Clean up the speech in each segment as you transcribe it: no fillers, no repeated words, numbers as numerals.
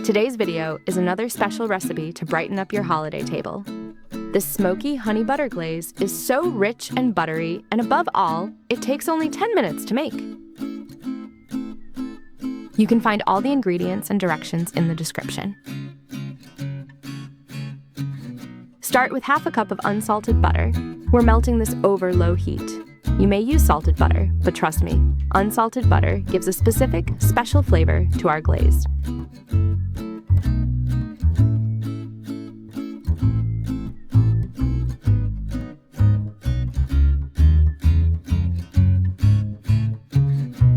Today's video is another special recipe to brighten up your holiday table. This smoky honey butter glaze is so rich and buttery, and above all, it takes only 10 minutes to make. You can find all the ingredients and directions in the description. Start with half a cup of unsalted butter. We're melting this over low heat. You may use salted butter, but trust me, unsalted butter gives a specific, special flavor to our glaze.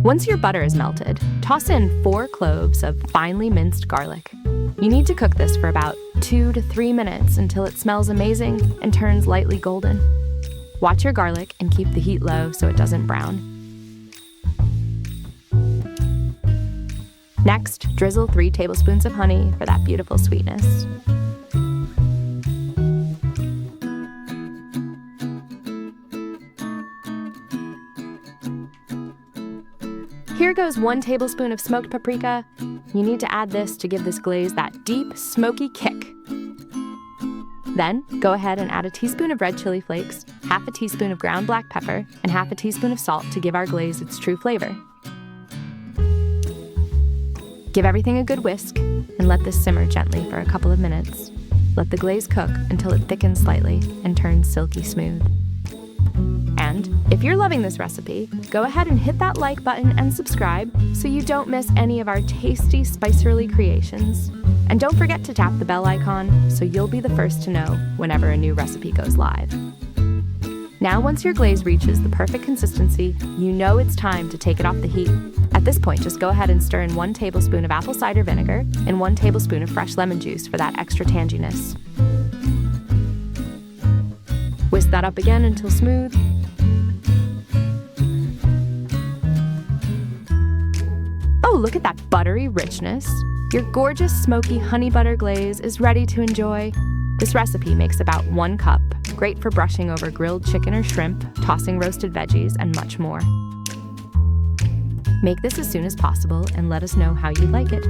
Once your butter is melted, toss in 4 cloves of finely minced garlic. You need to cook this for about 2 to 3 minutes until it smells amazing and turns lightly golden. Watch your garlic and keep the heat low so it doesn't brown. Next, drizzle 3 tablespoons of honey for that beautiful sweetness. Here goes 1 tablespoon of smoked paprika. You need to add this to give this glaze that deep, smoky kick. Then, go ahead and add a teaspoon of red chili flakes, half a teaspoon of ground black pepper, and half a teaspoon of salt to give our glaze its true flavor. Give everything a good whisk, and let this simmer gently for a couple of minutes. Let the glaze cook until it thickens slightly and turns silky smooth. And if you're loving this recipe, go ahead and hit that like button and subscribe so you don't miss any of our tasty SpiceRally creations. And don't forget to tap the bell icon so you'll be the first to know whenever a new recipe goes live. Now once your glaze reaches the perfect consistency, you know it's time to take it off the heat. At this point, just go ahead and stir in 1 tablespoon of apple cider vinegar and 1 tablespoon of fresh lemon juice for that extra tanginess. Whisk that up again until smooth. Oh, look at that buttery richness. Your gorgeous smoky honey butter glaze is ready to enjoy. This recipe makes about 1 cup, great for brushing over grilled chicken or shrimp, tossing roasted veggies, and much more. Make this as soon as possible and let us know how you like it.